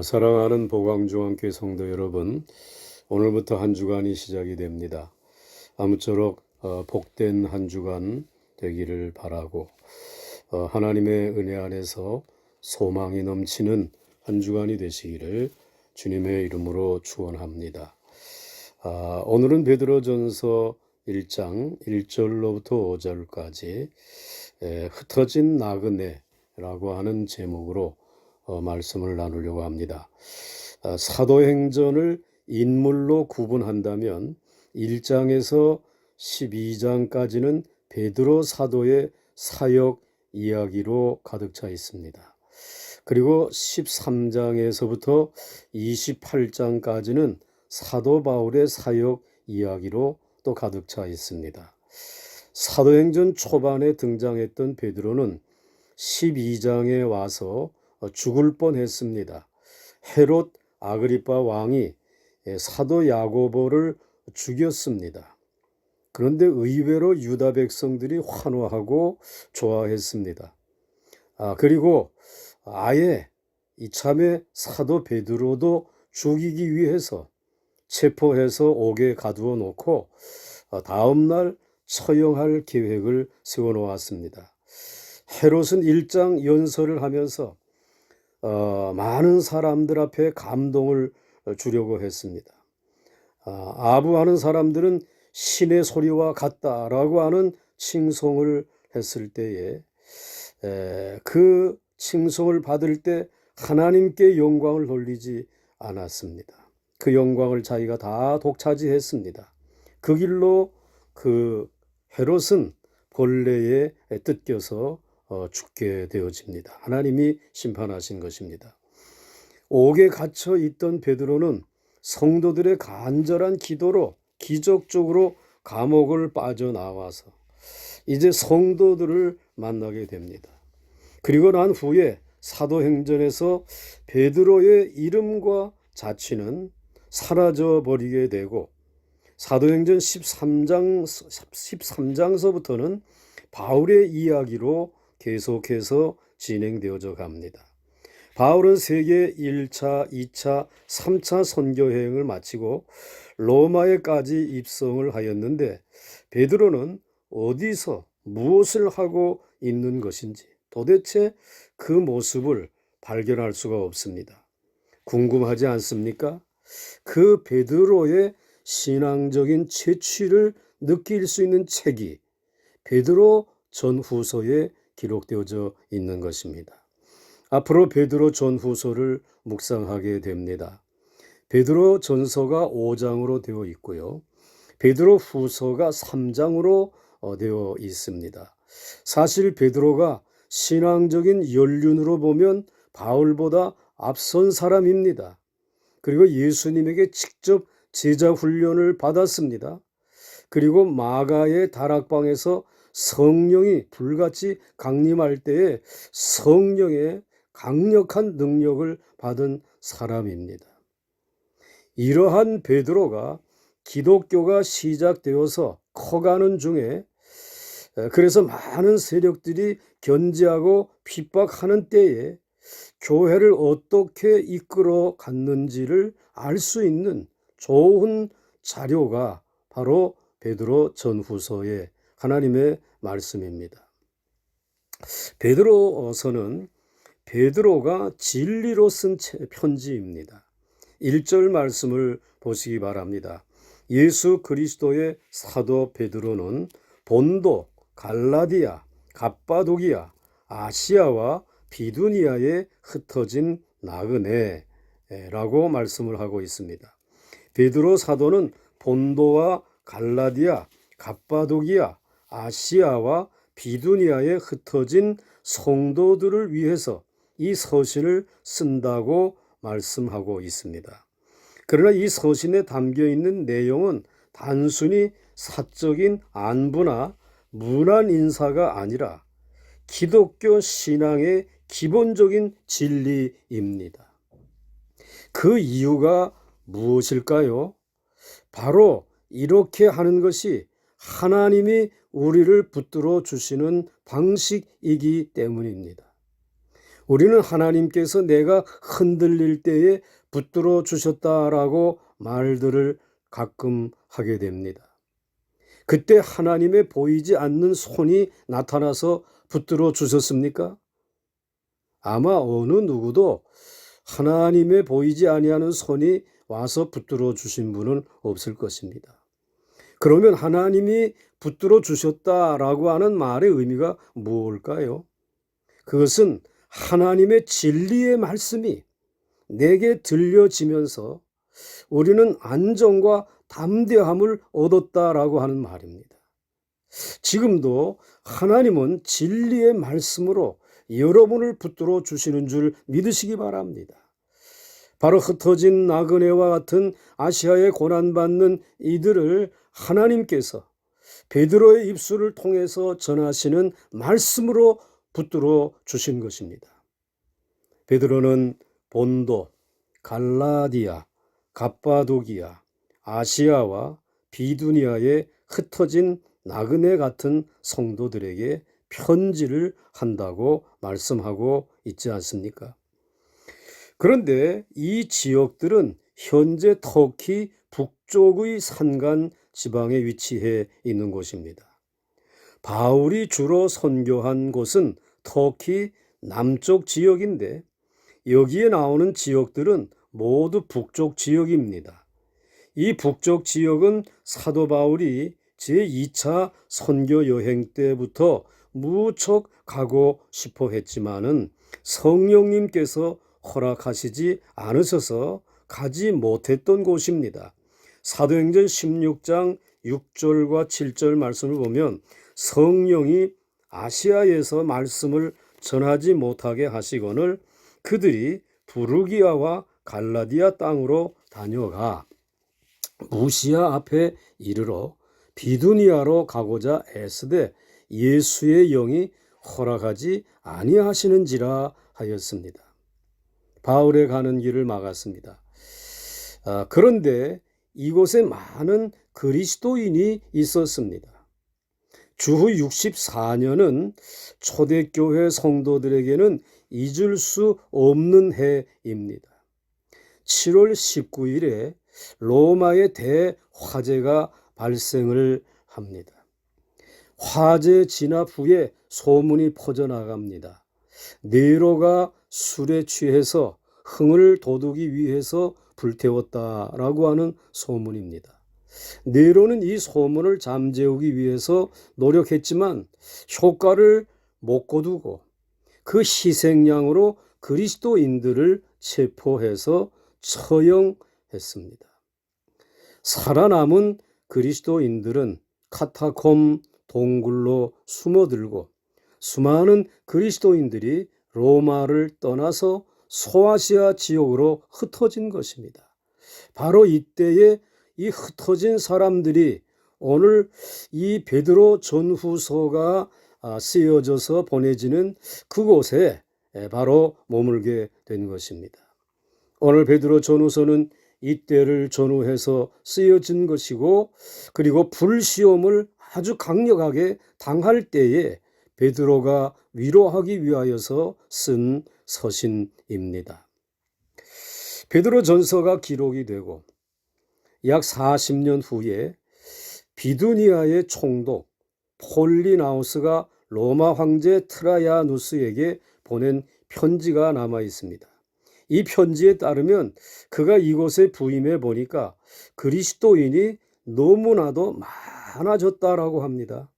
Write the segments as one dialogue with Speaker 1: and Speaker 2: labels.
Speaker 1: 사랑하는 보광중앙교회 성도 여러분, 오늘부터 한 주간이 시작이 됩니다. 아무쪼록 복된 한 주간 되기를 바라고 하나님의 은혜 안에서 소망이 넘치는 한 주간이 되시기를 주님의 이름으로 축원합니다. 오늘은 베드로전서 1장 1절로부터 5절까지 흩어진 나그네라고 하는 제목으로 말씀을 나누려고 합니다. 사도행전을 인물로 구분한다면 1장에서 12장까지는 베드로 사도의 사역 이야기로 가득 차 있습니다. 그리고 13장에서부터 28장까지는 사도 바울의 사역 이야기로 또 가득 차 있습니다. 사도행전 초반에 등장했던 베드로는 12장에 와서 죽을 뻔했습니다. 헤롯 아그리파 왕이 사도 야고보를 죽였습니다. 그런데 의외로 유다 백성들이 환호하고 좋아했습니다. 그리고 아예 이참에 사도 베드로도 죽이기 위해서 체포해서 옥에 가두어 놓고 다음날 처형할 계획을 세워놓았습니다. 헤롯은 일장 연설을 하면서 많은 사람들 앞에 감동을 주려고 했습니다. 아부하는 사람들은 신의 소리와 같다라고 하는 칭송을 했을 때에 그 칭송을 받을 때 하나님께 영광을 돌리지 않았습니다. 그 영광을 자기가 다 독차지했습니다. 그 길로 그 헤롯은 벌레에 뜯겨서 죽게 되어집니다. 하나님이 심판하신 것입니다. 옥에 갇혀 있던 베드로는 성도들의 간절한 기도로 기적적으로 감옥을 빠져나와서 이제 성도들을 만나게 됩니다. 그리고 난 후에 사도행전에서 베드로의 이름과 자취는 사라져 버리게 되고 사도행전 13장서부터는 바울의 이야기로 계속해서 진행되어져 갑니다. 바울은 세계 1차, 2차, 3차 선교여행을 마치고 로마에까지 입성을 하였는데 베드로는 어디서 무엇을 하고 있는 것인지 도대체 그 모습을 발견할 수가 없습니다. 궁금하지 않습니까? 그 베드로의 신앙적인 채취를 느낄 수 있는 책이 베드로 전후서에 기록되어져 있는 것입니다. 앞으로 베드로 전후서를 묵상하게 됩니다. 베드로 전서가 5장으로 되어 있고요. 베드로 후서가 3장으로 되어 있습니다. 사실 베드로가 신앙적인 연륜으로 보면 바울보다 앞선 사람입니다. 그리고 예수님에게 직접 제자 훈련을 받았습니다. 그리고 마가의 다락방에서 성령이 불같이 강림할 때에 성령의 강력한 능력을 받은 사람입니다. 이러한 베드로가 기독교가 시작되어서 커가는 중에 그래서 많은 세력들이 견제하고 핍박하는 때에 교회를 어떻게 이끌어 갔는지를 알 수 있는 좋은 자료가 바로 베드로 전후서의 하나님의 말씀입니다. 베드로서는 베드로가 진리로 쓴 편지입니다. 1절 말씀을 보시기 바랍니다. 예수 그리스도의 사도 베드로는 본도, 갈라디아, 갑바도기아, 아시아와 비두니아에 흩어진 나그네라고 말씀을 하고 있습니다. 베드로 사도는 본도와 갈라디아, 갑바도기아, 아시아와 비두니아에 흩어진 성도들을 위해서 이 서신을 쓴다고 말씀하고 있습니다. 그러나 이 서신에 담겨 있는 내용은 단순히 사적인 안부나 문안 인사가 아니라 기독교 신앙의 기본적인 진리입니다. 그 이유가 무엇일까요? 바로 이렇게 하는 것이 하나님이 우리를 붙들어 주시는 방식이기 때문입니다. 우리는 하나님께서 내가 흔들릴 때에 붙들어 주셨다라고 말들을 가끔 하게 됩니다. 그때 하나님의 보이지 않는 손이 나타나서 붙들어 주셨습니까? 아마 어느 누구도 하나님의 보이지 아니하는 손이 와서 붙들어 주신 분은 없을 것입니다. 그러면 하나님이 붙들어 주셨다라고 하는 말의 의미가 무엇일까요? 그것은 하나님의 진리의 말씀이 내게 들려지면서 우리는 안정과 담대함을 얻었다라고 하는 말입니다. 지금도 하나님은 진리의 말씀으로 여러분을 붙들어 주시는 줄 믿으시기 바랍니다. 바로 흩어진 나그네와 같은 아시아에 고난받는 이들을 하나님께서 베드로의 입술을 통해서 전하시는 말씀으로 붙들어 주신 것입니다. 베드로는 본도, 갈라디아, 갑바도기아, 아시아와 비두니아에 흩어진 나그네 같은 성도들에게 편지를 한다고 말씀하고 있지 않습니까? 그런데 이 지역들은 현재 터키 북쪽의 산간 지방에 위치해 있는 곳입니다. 바울이 주로 선교한 곳은 터키 남쪽 지역인데 여기에 나오는 지역들은 모두 북쪽 지역입니다. 이 북쪽 지역은 사도 바울이 제2차 선교 여행 때부터 무척 가고 싶어 했지만은 성령님께서 허락하시지 않으셔서 가지 못했던 곳입니다. 사도행전 16장 6절과 7절 말씀을 보면 성령이 아시아에서 말씀을 전하지 못하게 하시거늘 그들이 부르기아와 갈라디아 땅으로 다녀가 무시아 앞에 이르러 비두니아로 가고자 애쓰되 예수의 영이 허락하지 아니하시는지라 하였습니다. 바울의 가는 길을 막았습니다. 그런데 이곳에 많은 그리스도인이 있었습니다. 주후 64년은 초대교회 성도들에게는 잊을 수 없는 해입니다. 7월 19일에 로마의 대화재가 발생을 합니다. 화재 진압 후에 소문이 퍼져나갑니다. 네로가 술에 취해서 흥을 돋우기 위해서 불태웠다라고 하는 소문입니다. 네로는 이 소문을 잠재우기 위해서 노력했지만 효과를 못 거두고 그 희생양으로 그리스도인들을 체포해서 처형했습니다. 살아남은 그리스도인들은 카타콤 동굴로 숨어들고 수많은 그리스도인들이 로마를 떠나서 소아시아 지역으로 흩어진 것입니다. 바로 이때에 이 흩어진 사람들이 오늘 이 베드로 전후서가 쓰여져서 보내지는 그곳에 바로 머물게 된 것입니다. 오늘 베드로 전후서는 이때를 전후해서 쓰여진 것이고 그리고 불시험을 아주 강력하게 당할 때에 베드로가 위로하기 위하여서 쓴 서신입니다. 베드로 전서가 기록이 되고 약 40년 후에 비두니아의 총독 폴리나우스가 로마 황제 트라야누스에게 보낸 편지가 남아 있습니다. 이 편지에 따르면 그가 이곳에 부임해 보니까 그리스도인이 너무나도 많아졌다라고 합니다.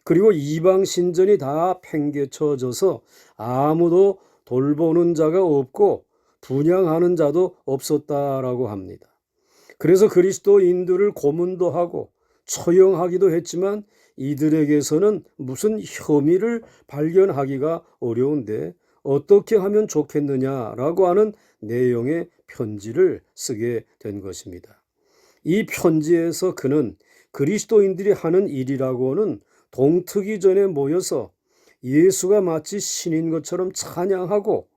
Speaker 1: 그리고 이방 신전이 다 팽개쳐져서 아무도 돌보는 자가 없고 분양하는 자도 없었다라고 합니다. 그래서 그리스도인들을 고문도 하고 처형하기도 했지만 이들에게서는 무슨 혐의를 발견하기가 어려운데 어떻게 하면 좋겠느냐라고 하는 내용의 편지를 쓰게 된 것입니다. 이 편지에서 그는 그리스도인들이 하는 일이라고는 동트기 전에 모여서 예수가 마치 신인 것처럼 찬양하고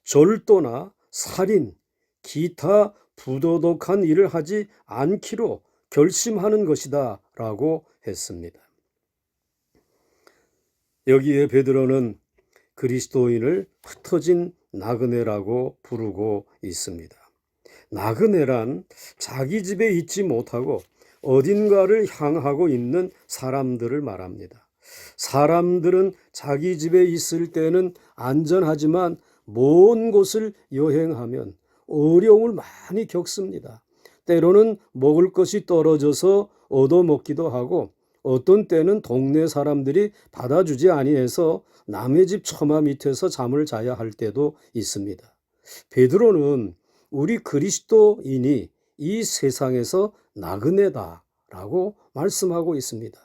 Speaker 1: 절도나 살인, 기타 부도덕한 일을 하지 않기로 결심하는 것이다 라고 했습니다. 여기에 베드로는 그리스도인을 흩어진 나그네라고 부르고 있습니다. 나그네란 자기 집에 있지 못하고 어딘가를 향하고 있는 사람들을 말합니다. 사람들은 자기 집에 있을 때는 안전하지만 먼 곳을 여행하면 어려움을 많이 겪습니다. 때로는 먹을 것이 떨어져서 얻어먹기도 하고 어떤 때는 동네 사람들이 받아주지 아니해서 남의 집 처마 밑에서 잠을 자야 할 때도 있습니다. 베드로는 우리 그리스도인이 이 세상에서 나그네다라고 말씀하고 있습니다.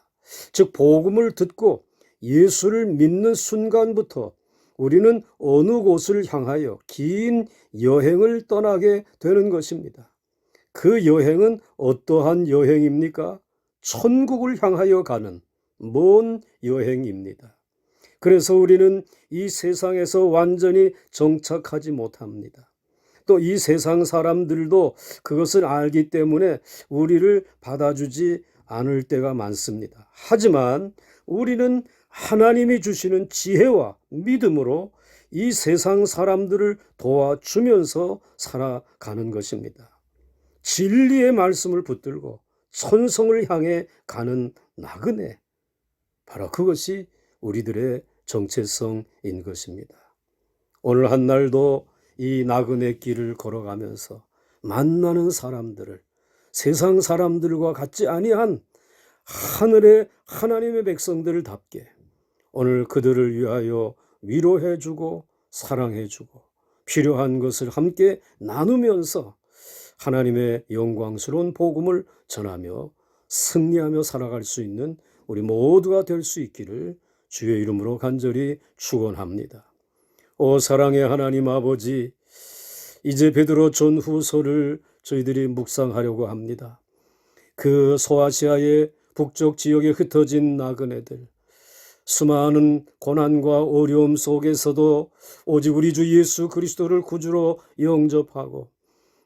Speaker 1: 즉 복음을 듣고 예수를 믿는 순간부터 우리는 어느 곳을 향하여 긴 여행을 떠나게 되는 것입니다. 그 여행은 어떠한 여행입니까? 천국을 향하여 가는 먼 여행입니다. 그래서 우리는 이 세상에서 완전히 정착하지 못합니다. 또 이 세상 사람들도 그것을 알기 때문에 우리를 받아주지 않을 때가 많습니다. 하지만 우리는 하나님이 주시는 지혜와 믿음으로 이 세상 사람들을 도와주면서 살아가는 것입니다. 진리의 말씀을 붙들고 천성을 향해 가는 나그네, 바로 그것이 우리들의 정체성인 것입니다. 오늘 한날도 이 나그네 길을 걸어가면서 만나는 사람들을 세상 사람들과 같지 아니한 하늘의 하나님의 백성들답게 오늘 그들을 위하여 위로해주고 사랑해주고 필요한 것을 함께 나누면서 하나님의 영광스러운 복음을 전하며 승리하며 살아갈 수 있는 우리 모두가 될 수 있기를 주의 이름으로 간절히 축원합니다. 오 사랑의 하나님 아버지, 이제 베드로 전후서를 저희들이 묵상하려고 합니다. 그 소아시아의 북쪽 지역에 흩어진 나그네들, 수많은 고난과 어려움 속에서도 오직 우리 주 예수 그리스도를 구주로 영접하고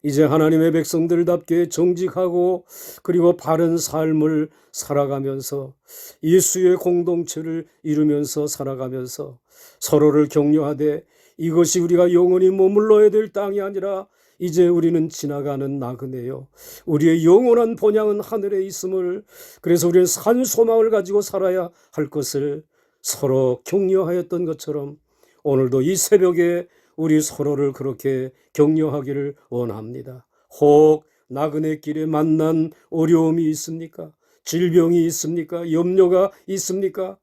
Speaker 1: 이제 하나님의 백성들답게 정직하고 그리고 바른 삶을 살아가면서 예수의 공동체를 이루면서 살아가면서 서로를 격려하되 이것이 우리가 영원히 머물러야 될 땅이 아니라 이제 우리는 지나가는 나그네요. 우리의 영원한 본향은 하늘에 있음을, 그래서 우리는 산 소망을 가지고 살아야 할 것을 서로 격려하였던 것처럼 오늘도 이 새벽에 우리 서로를 그렇게 격려하기를 원합니다. 혹 나그네 길에 만난 어려움이 있습니까? 질병이 있습니까? 염려가 있습니까?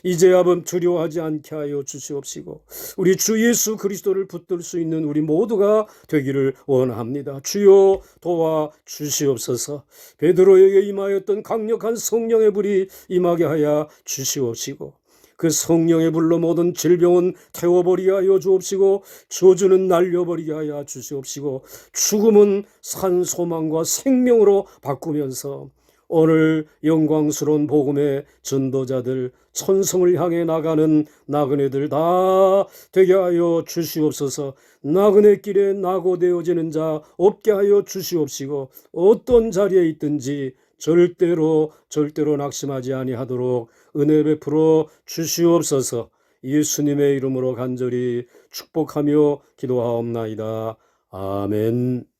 Speaker 1: 이제야 두려워하지 않게 하여 주시옵시고 우리 주 예수 그리스도를 붙들 수 있는 우리 모두가 되기를 원합니다. 주여 도와 주시옵소서. 베드로에게 임하였던 강력한 성령의 불이 임하게 하여 주시옵시고 그 성령의 불로 모든 질병은 태워버리게 하여 주옵시고 저주는 날려버리게 하여 주시옵시고 죽음은 산 소망과 생명으로 바꾸면서 오늘 영광스러운 복음의 전도자들, 천성을 향해 나가는 나그네들 다 되게 하여 주시옵소서. 나그네 길에 낙오되어지는 자 없게 하여 주시옵시고 어떤 자리에 있든지 절대로 낙심하지 아니하도록 은혜 베풀어 주시옵소서. 예수님의 이름으로 간절히 축복하며 기도하옵나이다. 아멘.